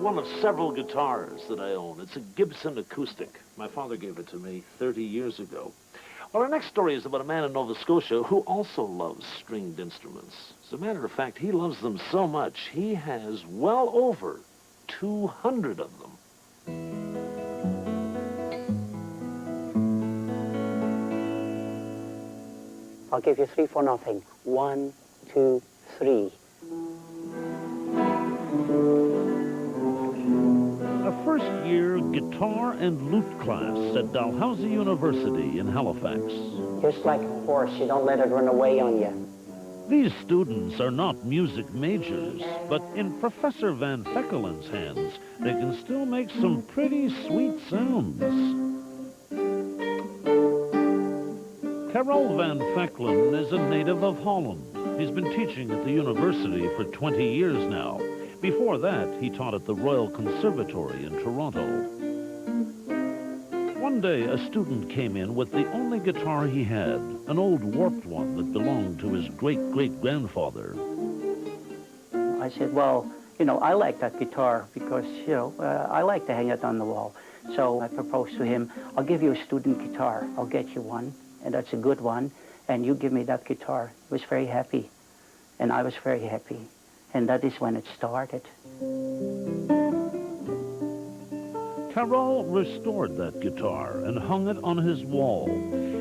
one of several guitars that I own. It's a Gibson acoustic. My father gave it to me 30 years ago. Well, our next story is about a man in Nova Scotia who also loves stringed instruments. As a matter of fact, he loves them so much, he has well over 200 of them. I'll give you 3 for nothing. 1, 2, 3. A first-year guitar and lute class at Dalhousie University in Halifax. Just like a horse, you don't let it run away on you. These students are not music majors, but in Professor Van Feggelen's hands, they can still make some pretty sweet sounds. Karel Van Feggelen is a native of Holland. He's been teaching at the university for 20 years now. Before that, he taught at the Royal Conservatory in Toronto. One day, a student came in with the only guitar he had, an old warped one that belonged to his great-great-grandfather. I said, well, you know, I like that guitar because, you know, I like to hang it on the wall. So I proposed to him, I'll give you a student guitar. I'll get you one, and that's a good one, and you give me that guitar. He was very happy, and I was very happy. And that is when it started. Karel restored that guitar and hung it on his wall.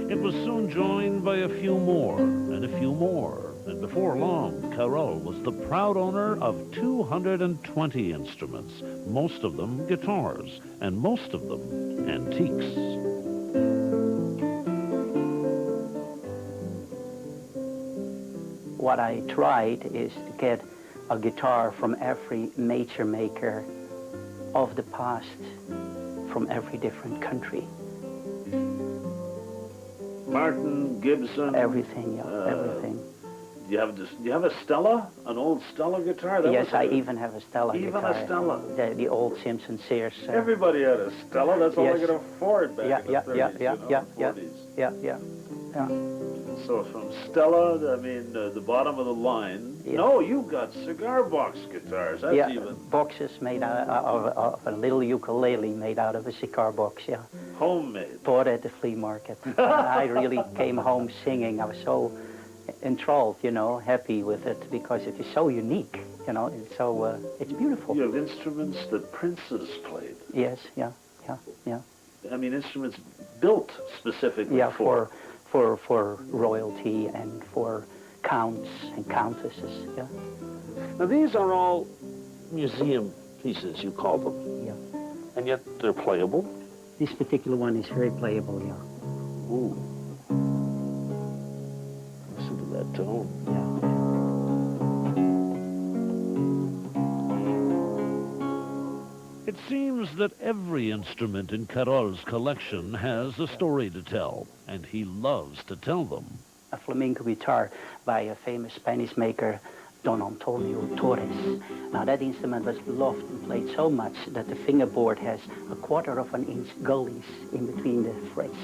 It was soon joined by a few more, and a few more. And before long, Karel was the proud owner of 220 instruments, most of them guitars, and most of them antiques. What I tried is to get a guitar from every major maker of the past, from every different country. Martin, Gibson. Everything, yeah, everything. Do you have a Stella? An old Stella guitar? Yes, I even have a Stella guitar. Even a Stella? The old Simpson Sears. Everybody had a Stella. That's all yes. they could afford back in the 30s, 40s. Yeah. So from Stella, I mean, the bottom of the line. Yeah. No, you've got cigar box guitars. That's even... boxes made out of a little ukulele made out of a cigar box, yeah. Homemade. Bought at the flea market. I really came home singing. I was so enthralled, you know, happy with it because it is so unique, you know, it's so, it's beautiful. You have instruments that princes played. Yes, yeah. I mean, instruments built specifically for royalty and for counts and countesses, yeah. Now, these are all museum pieces, you call them. Yeah. And yet they're playable? This particular one is very playable, yeah. Ooh. Listen to that tone. Yeah. It seems that every instrument in Karel's collection has a story to tell, and he loves to tell them. A flamenco guitar by a famous Spanish maker, Don Antonio Torres. Now that instrument was loved and played so much that the fingerboard has 1/4 of an inch gullies in between the frets,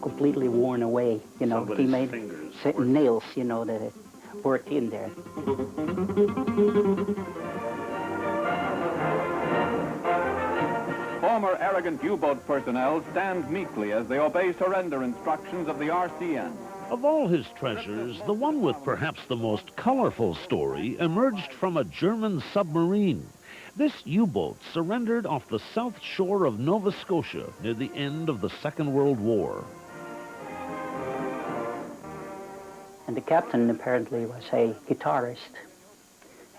completely worn away. You know, Somebody's he made nails, you know, that worked in there. Former arrogant U-boat personnel stand meekly as they obey surrender instructions of the RCN. Of all his treasures, the one with perhaps the most colorful story emerged from a German submarine. This U-boat surrendered off the south shore of Nova Scotia near the end of the Second World War. And the captain apparently was a guitarist.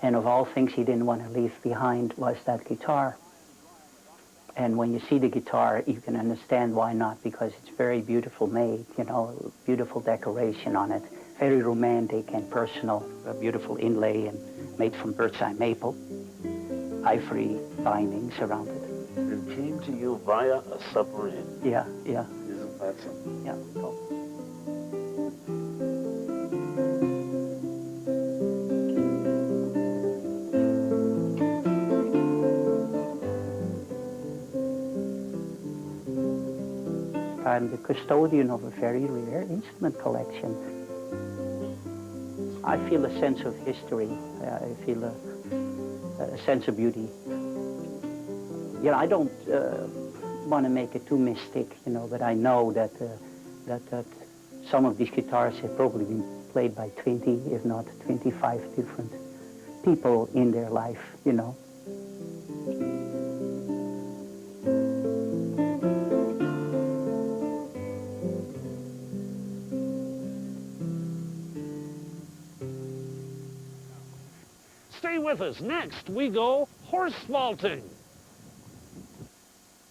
And of all things he didn't want to leave behind was that guitar. And when you see the guitar, you can understand why not, because it's very beautiful made, you know, beautiful decoration on it. Very romantic and personal, a beautiful inlay and made from bird's eye maple. Ivory bindings around it. It came to you via a submarine. Yeah. Isn't that something? Yeah. I'm the custodian of a very rare instrument collection. I feel a sense of history. I feel a sense of beauty. you know, I don't want to make it too mystic, you know, but I know that, that some of these guitars have probably been played by 20, if not 25 different people in their life, you know. Stay with us. Next, we go horse vaulting.